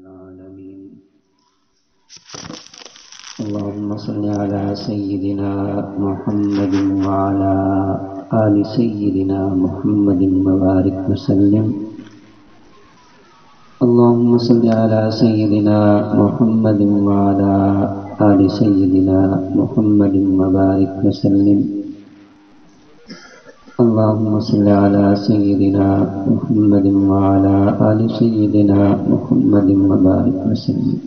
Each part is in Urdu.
العالمين اللهم صل على سيدنا محمد وعلى آل سيدنا محمد وبارك وسلم اللهم صل على سيدنا محمد وعلى آل سيدنا محمد وبارك وسلم اللهم صل على سيدنا محمد وعلى آل سيدنا محمد وبارك وسلم.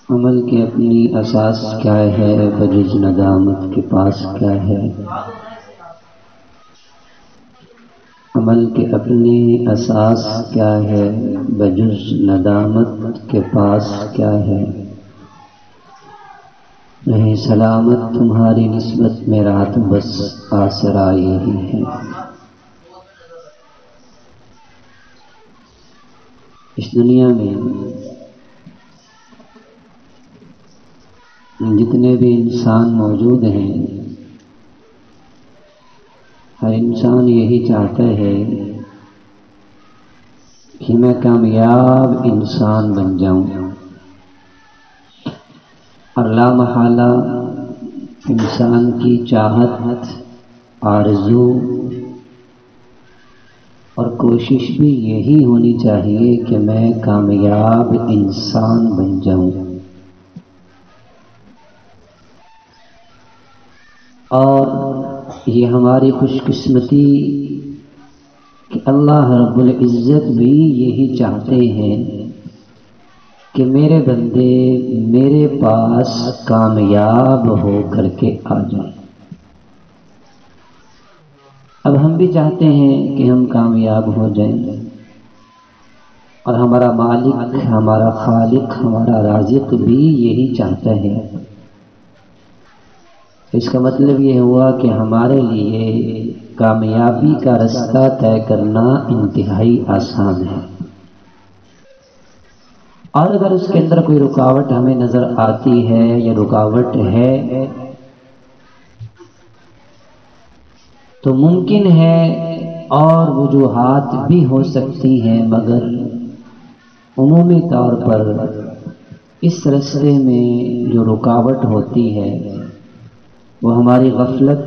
عمل کی اپنی اساس کیا ہے بجز ندامت کے پاس کیا ہے؟ عمل کی اپنی اساس کیا ہے بجز ندامت کے پاس کیا ہے؟ نہیں سلامت تمہاری نسبت میں رات بس آسرا یہی ہے. اس دنیا میں جتنے بھی انسان موجود ہیں ہر انسان یہی چاہتا ہے کہ میں کامیاب انسان بن جاؤں، اور لا محالہ انسان کی چاہت، آرزو اور کوشش بھی یہی ہونی چاہیے کہ میں کامیاب انسان بن جاؤں. اور یہ ہماری خوش قسمتی کہ اللہ رب العزت بھی یہی چاہتے ہیں کہ میرے بندے میرے پاس کامیاب ہو کر کے آ جائیں. اب ہم بھی چاہتے ہیں کہ ہم کامیاب ہو جائیں، اور ہمارا مالک، ہمارا خالق، ہمارا رازق بھی یہی چاہتا ہے. اس کا مطلب یہ ہوا کہ ہمارے لیے کامیابی کا رستہ طے کرنا انتہائی آسان ہے، اور اگر اس کے اندر کوئی رکاوٹ ہمیں نظر آتی ہے یا رکاوٹ ہے تو ممکن ہے اور وجوہات بھی ہو سکتی ہیں، مگر عمومی طور پر اس رستے میں جو رکاوٹ ہوتی ہے وہ ہماری غفلت،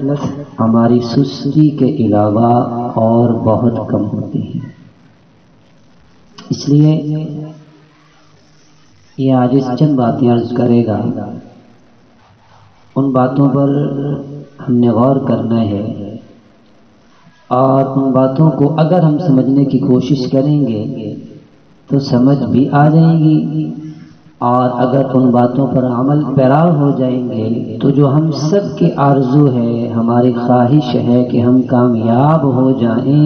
ہماری سستی کے علاوہ اور بہت کم ہوتی ہے. اس لیے یہ آج چند باتیں عرض کرے گا، ان باتوں پر ہم نے غور کرنا ہے، اور ان باتوں کو اگر ہم سمجھنے کی کوشش کریں گے تو سمجھ بھی آ جائیں گی، اور اگر ان باتوں پر عمل پیرا ہو جائیں گے تو جو ہم سب کی آرزو ہے، ہماری خواہش ہے کہ ہم کامیاب ہو جائیں،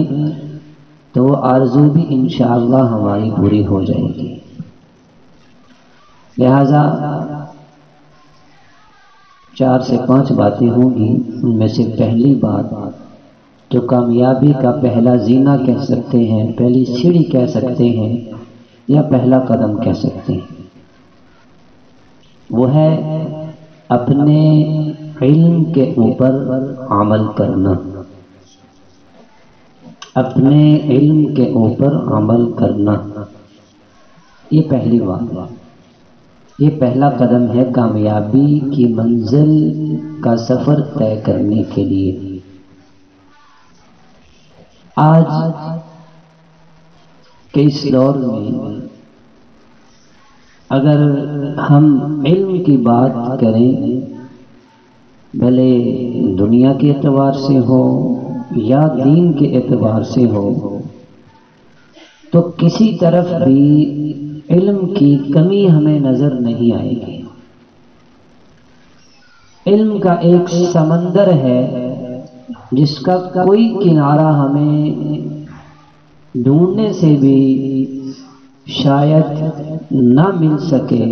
تو وہ آرزو بھی انشاءاللہ ہماری پوری ہو جائے گی. لہذا 4 سے 5 باتیں ہوں گی. ان میں سے پہلی بات جو کامیابی کا پہلا زینہ کہہ سکتے ہیں، پہلی سیڑھی کہہ سکتے ہیں، یا پہلا قدم کہہ سکتے ہیں، وہ ہے اپنے علم کے اوپر عمل کرنا. اپنے علم کے اوپر عمل کرنا، یہ پہلی بات، یہ پہلا قدم ہے کامیابی کی منزل کا سفر طے کرنے کے لیے. آج کے اس دور میں اگر ہم علم کی بات کریں، بھلے دنیا کے اعتبار سے ہو یا دین کے اعتبار سے ہو، تو کسی طرف بھی علم کی کمی ہمیں نظر نہیں آئے گی. علم کا ایک سمندر ہے جس کا کوئی کنارہ ہمیں ڈھونڈنے سے بھی شاید نہ مل سکے.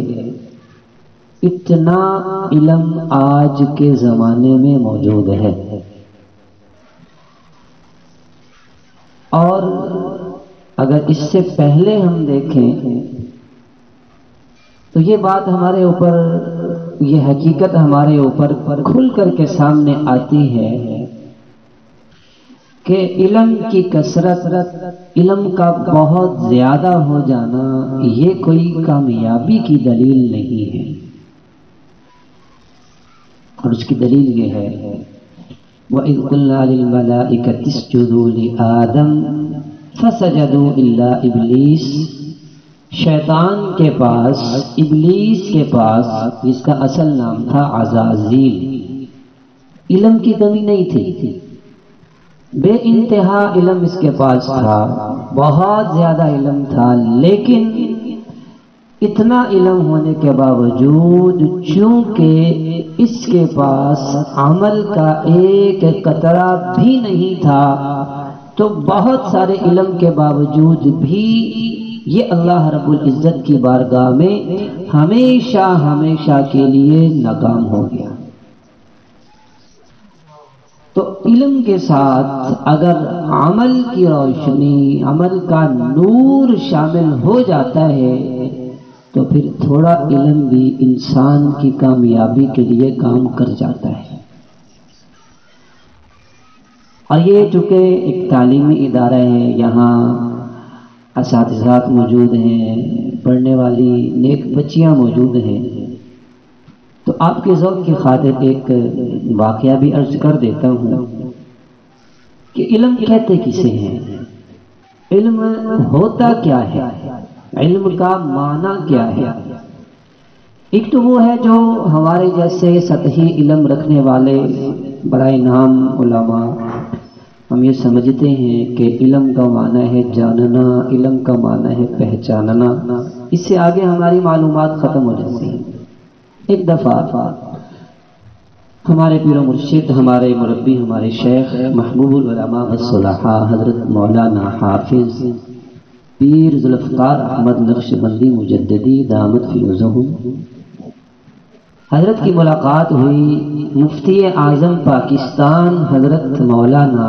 اتنا علم آج کے زمانے میں موجود ہے، اور اگر اس سے پہلے ہم دیکھیں تو یہ بات ہمارے اوپر، یہ حقیقت ہمارے اوپر کھل کر کے سامنے آتی ہے کہ علم کی کثرت، علم کا بہت زیادہ ہو جانا یہ کوئی کامیابی کی دلیل نہیں ہے، اور اس کی دلیل یہ ہے وَإِذْ قُلْنَا لِلْمَلَائِكَةِ اسْجُدُوا لِآدَمَ فَسَجَدُوا إِلَّا إِبْلِيسَ، شیطان کے پاس، ابلیس کے پاس، جس کا اصل نام تھا عزازیل، علم کی کمی نہیں تھی، بے انتہا علم اس کے پاس تھا، بہت زیادہ علم تھا، لیکن اتنا علم ہونے کے باوجود چونکہ اس کے پاس عمل کا ایک قطرہ بھی نہیں تھا، تو بہت سارے علم کے باوجود بھی یہ اللہ رب العزت کی بارگاہ میں ہمیشہ ہمیشہ کے لیے ناکام ہو گیا۔ تو علم کے ساتھ اگر عمل کی روشنی، عمل کا نور شامل ہو جاتا ہے تو پھر تھوڑا علم بھی انسان کی کامیابی کے لیے کام کر جاتا ہے۔ اور یہ چونکہ ایک تعلیمی ادارہ ہے، یہاں اساتذات موجود ہیں، پڑھنے والی نیک بچیاں موجود ہیں، تو آپ کے ذوق کی خاطر ایک واقعہ بھی عرض کر دیتا ہوں کہ علم کہتے کسے ہیں، علم ہوتا کیا ہے، علم کا معنی کیا ہے۔ ایک تو وہ ہے جو ہمارے جیسے سطحی علم رکھنے والے برائے نام علماء ہم یہ سمجھتے ہیں کہ علم کا معنی ہے جاننا، علم کا معنی ہے پہچاننا، اس سے آگے ہماری معلومات ختم ہو جاتی ہیں۔ ایک دفعہ ہمارے پیر و مرشد، ہمارے مربی، ہمارے شیخ محبوب العلماء والصلحاء حضرت مولانا حافظ پیر ذوالفقار احمد نقشبندی مجددی دامت فیوزہم، حضرت کی ملاقات ہوئی مفتی اعظم پاکستان حضرت مولانا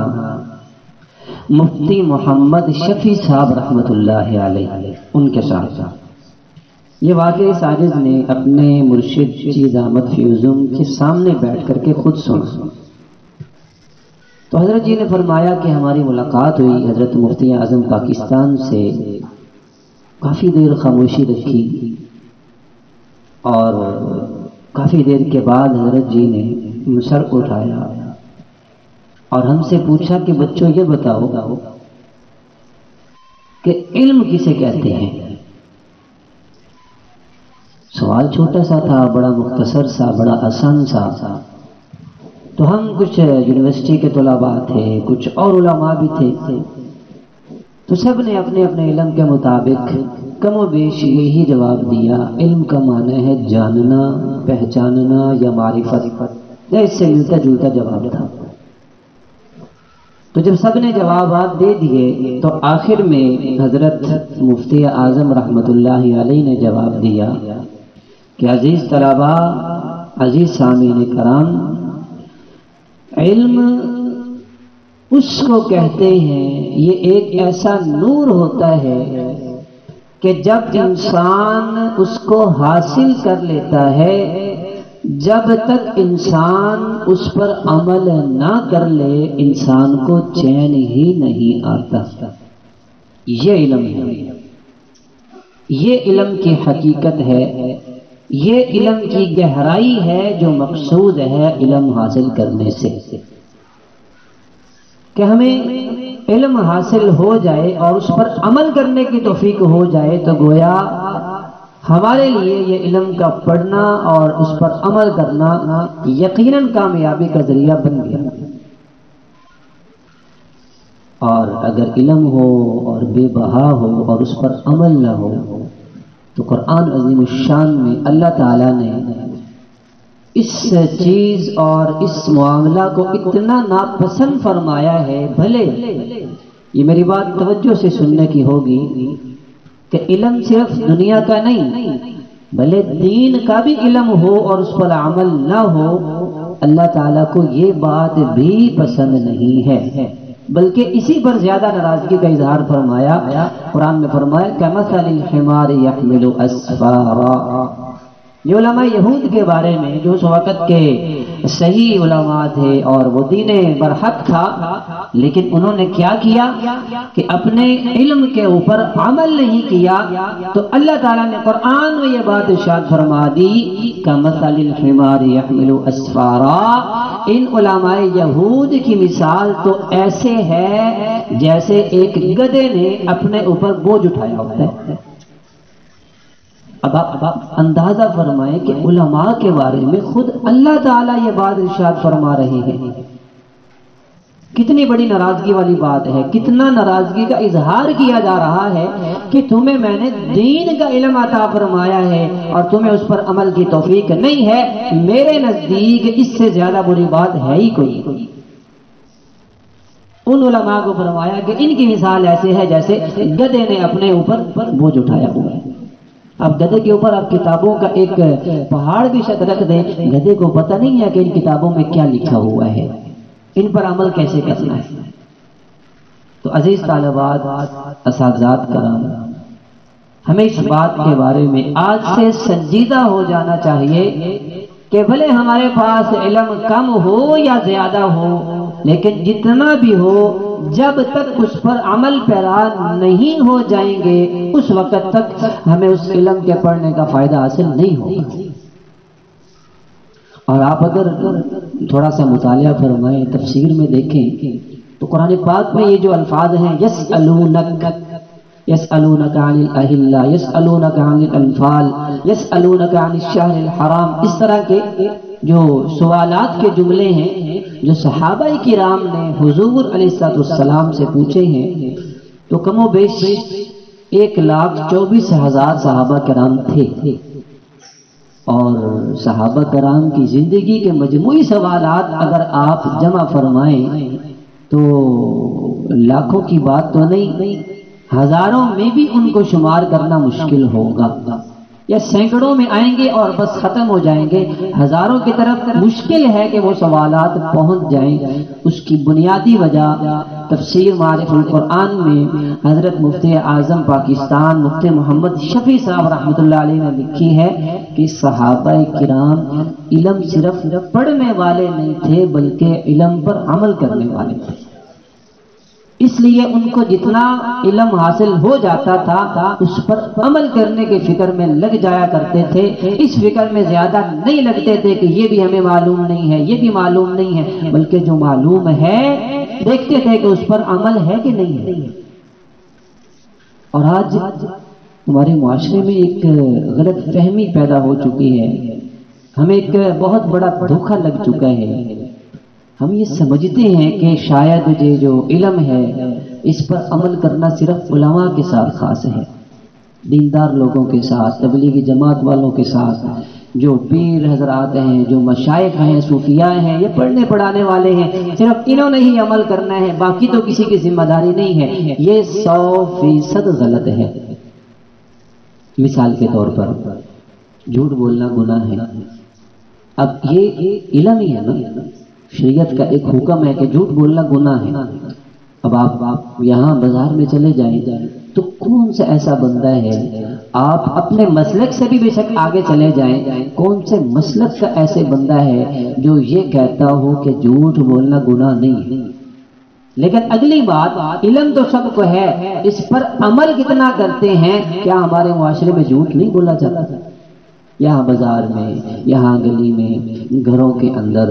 مفتی محمد شفیع صاحب رحمۃ اللہ علیہ، ان کے ساتھ یہ واقعہ ساجد نے اپنے مرشد کی دامت فیوزہم کے سامنے بیٹھ کر کے خود سنا۔ تو حضرت جی نے فرمایا کہ ہماری ملاقات ہوئی، حضرت مفتی اعظم پاکستان سے کافی دیر خاموشی رکھی، اور کافی دیر کے بعد حضرت جی نے سر اٹھایا اور ہم سے پوچھا کہ بچوں یہ بتاؤ کہ علم کسے کہتے ہیں۔ سوال چھوٹا سا تھا، بڑا مختصر سا، بڑا آسان سا، تو ہم کچھ یونیورسٹی کے طلباء تھے، کچھ اور علماء بھی تھے، تو سب نے اپنے اپنے علم کے مطابق کم و بیش یہی جواب دیا، علم کا معنی ہے جاننا، پہچاننا یا معرفت، یا اس سے ملتا جلتا جواب تھا۔ تو جب سب نے جوابات دے دیے تو آخر میں حضرت مفتی اعظم رحمۃ اللہ علیہ نے جواب دیا کہ عزیز طلباء، عزیز سامعین کرام، علم اس کو کہتے ہیں، یہ ایک ایسا نور ہوتا ہے کہ جب انسان اس کو حاصل کر لیتا ہے، جب تک انسان اس پر عمل نہ کر لے انسان کو چین ہی نہیں آتا۔ یہ علم ہے، یہ علم کی حقیقت ہے، یہ علم کی گہرائی ہے جو مقصود ہے علم حاصل کرنے سے، کہ ہمیں علم حاصل ہو جائے اور اس پر عمل کرنے کی توفیق ہو جائے تو گویا ہمارے لیے یہ علم کا پڑھنا اور اس پر عمل کرنا یقیناً کامیابی کا ذریعہ بن گیا۔ اور اگر علم ہو اور بے بہا ہو اور اس پر عمل نہ ہو تو قرآن عظیم الشان میں اللہ تعالیٰ نے اس چیز اور اس معاملہ کو اتنا ناپسند فرمایا ہے، بھلے یہ میری بات توجہ سے سننے کی ہوگی کہ علم صرف دنیا کا نہیں، بھلے دین کا بھی علم ہو اور اس پر عمل نہ ہو، اللہ تعالیٰ کو یہ بات بھی پسند نہیں ہے، بلکہ اسی پر زیادہ ناراضگی کا اظہار فرمایا۔ قرآن میں فرمایا کَمَثَلِ الْحِمَارِ يَحْمِلُ أَسْفَارًا، یہ علماء یہود کے بارے میں جو اس وقت کے صحیح علماء تھے اور وہ دین برحق تھا، لیکن انہوں نے کیا کیا کہ اپنے علم کے اوپر عمل نہیں کیا، تو اللہ تعالیٰ نے قرآن میں یہ بات ارشاد فرما دی کمثل الحمار یحمل اسفارا، ان علماء یہود کی مثال تو ایسے ہے جیسے ایک گدھے نے اپنے اوپر بوجھ اٹھایا ہوتا ہے۔ اب آپ اندازہ فرمائیں کہ علماء کے بارے میں خود اللہ تعالیٰ یہ بات ارشاد فرما رہے ہیں، کتنی بڑی ناراضگی والی بات ہے، کتنا ناراضگی کا اظہار کیا جا رہا ہے کہ تمہیں میں نے دین کا علم عطا فرمایا ہے اور تمہیں اس پر عمل کی توفیق نہیں ہے، میرے نزدیک اس سے زیادہ بری بات ہے ہی کوئی۔ ان علماء کو فرمایا کہ ان کی مثال ایسے ہے جیسے گدھے نے اپنے اوپر بوجھ اٹھایا ہوا ہے۔ اب گدھے کے اوپر آپ کتابوں کا ایک پہاڑ بھی شک رکھ دیں، گدھے کو پتہ نہیں ہے کہ ان کتابوں میں کیا لکھا ہوا ہے، ان پر عمل کیسے کرنا ہے۔ تو عزیز طالبات، اساتذات کرام، ہمیں اس بات کے بارے میں آج سے سنجیدہ ہو جانا چاہیے کہ بھلے ہمارے پاس علم کم ہو یا زیادہ ہو، لیکن جتنا بھی ہو جب تک اس پر عمل پیرا نہیں ہو جائیں گے اس وقت تک ہمیں اس علم کے پڑھنے کا فائدہ حاصل نہیں ہوگا۔ اور آپ اگر تھوڑا سا مطالعہ فرمائیں، تفسیر میں دیکھیں تو قرآن پاک میں یہ جو الفاظ ہیں یسألونک یسألونک عن الاہلہ، یسألونک عن الانفال، یسألونک عن الشہر الحرام، اس طرح کے جو سوالات کے جملے ہیں جو صحابہ کرام نے حضور علیہ السلام سے پوچھے ہیں، تو کم و بیش 1,24,000 صحابہ کرام تھے، اور صحابہ کرام کی زندگی کے مجموعی سوالات اگر آپ جمع فرمائیں تو لاکھوں کی بات تو نہیں، ہزاروں میں بھی ان کو شمار کرنا مشکل ہوگا، یا سینکڑوں میں آئیں گے اور بس ختم ہو جائیں گے، ہزاروں کی طرف مشکل ہے کہ وہ سوالات پہنچ جائیں۔ اس کی بنیادی وجہ تفسیر معارف القرآن میں حضرت مفتی اعظم پاکستان مفتی محمد شفیع صاحب رحمۃ اللہ علیہ نے لکھی ہے کہ صحابہ کرام علم صرف پڑھنے والے نہیں تھے بلکہ علم پر عمل کرنے والے تھے، اس لیے ان کو جتنا علم حاصل ہو جاتا تھا اس پر عمل کرنے کے فکر میں لگ جایا کرتے تھے، اس فکر میں زیادہ نہیں لگتے تھے کہ یہ بھی ہمیں معلوم نہیں ہے، یہ بھی معلوم نہیں ہے، بلکہ جو معلوم ہے دیکھتے تھے کہ اس پر عمل ہے کہ نہیں ہے۔ اور آج ہمارے معاشرے میں ایک غلط فہمی پیدا ہو چکی ہے، ہمیں ایک بہت بڑا دھوکہ لگ چکا ہے، ہم یہ سمجھتے ہیں کہ شاید یہ جو علم ہے اس پر عمل کرنا صرف علماء کے ساتھ خاص ہے، دیندار لوگوں کے ساتھ، تبلیغی جماعت والوں کے ساتھ، جو پیر حضرات ہیں، جو مشائخ ہیں، صوفیاء ہیں، یہ پڑھنے پڑھانے والے ہیں، صرف انہوں نے ہی عمل کرنا ہے، باقی تو کسی کی ذمہ داری نہیں ہے۔ یہ 100% غلط ہے۔ مثال کے طور پر جھوٹ بولنا گناہ ہے، اب یہ علم ہی ہے نا، شریعت کا ایک حکم ہے کہ جھوٹ بولنا گناہ ہے۔ اب آپ یہاں بازار میں چلے جائیں تو کون سا ایسا بندہ ہے، آپ اپنے مسلک سے بھی بے شک آگے چلے جائیں، کون سے مسلک کا ایسے بندہ ہے جو یہ کہتا ہو کہ جھوٹ بولنا گناہ نہیں ہے؟ لیکن اگلی بات، علم تو سب کو ہے، اس پر عمل کتنا کرتے ہیں؟ کیا ہمارے معاشرے میں جھوٹ نہیں بولا جاتا؟ یہاں بازار میں، یہاں گلی میں، گھروں کے اندر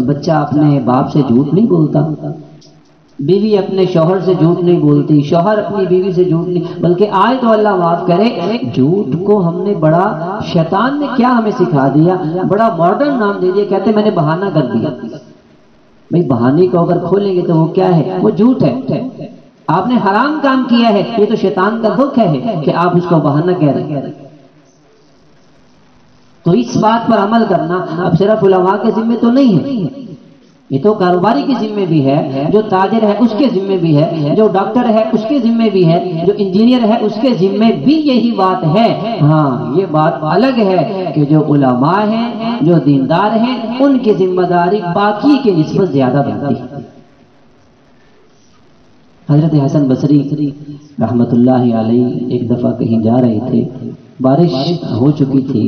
بچہ اپنے باپ سے جھوٹ نہیں بولتا، بیوی اپنے شوہر سے جھوٹ نہیں بولتی، شوہر اپنی بیوی سے جھوٹ نہیں، بلکہ آج تو اللہ معاف کرے جھوٹ کو ہم نے بڑا، شیطان نے کیا ہمیں سکھا دیا، بڑا ماڈرن نام دے دیا، کہتے میں نے بہانہ کر دیا۔ بھئی بہانے کو اگر کھولیں گے تو وہ کیا ہے؟ وہ جھوٹ ہے۔ آپ نے حرام کام کیا ہے، یہ تو شیطان کا دھوکہ ہے کہ آپ اس کو بہانہ کہہ رہے ہیں۔ تو اس بات پر عمل کرنا اب صرف علماء کے ذمہ تو نہیں ہے، یہ تو کاروباری کی ذمہ بھی ہے، جو تاجر ہے اس کے ذمہ بھی ہے، جو ڈاکٹر ہے اس کے ذمہ بھی ہے، جو انجینئر ہے اس کے ذمہ بھی یہی بات ہے۔ ہاں یہ بات الگ ہے کہ جو علماء ہیں، جو دیندار ہیں، ان کی ذمہ داری باقی کے نسبت زیادہ بنتی ہے۔ حضرت حسن بصری رحمت اللہ علیہ ایک دفعہ کہیں جا رہے تھے، بارش ہو چکی تھی،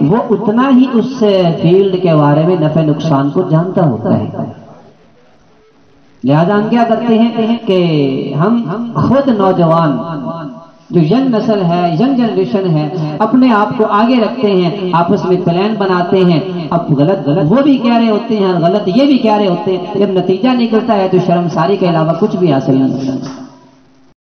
وہ اتنا ہی اس فیلڈ کے بارے میں نفع نقصان کو جانتا ہوتا ہے۔ لہذا ہم کیا کرتے ہیں کہ ہم خود نوجوان جو ینگ نسل ہے، ینگ جنریشن ہے، اپنے آپ کو آگے رکھتے ہیں، آپس میں پلان بناتے ہیں، اب غلط وہ بھی کہہ رہے ہوتے ہیں اور غلط یہ بھی کہہ رہے ہوتے ہیں، جب نتیجہ نکلتا ہے تو شرمساری کے علاوہ کچھ بھی حاصل نہیں ہوتا۔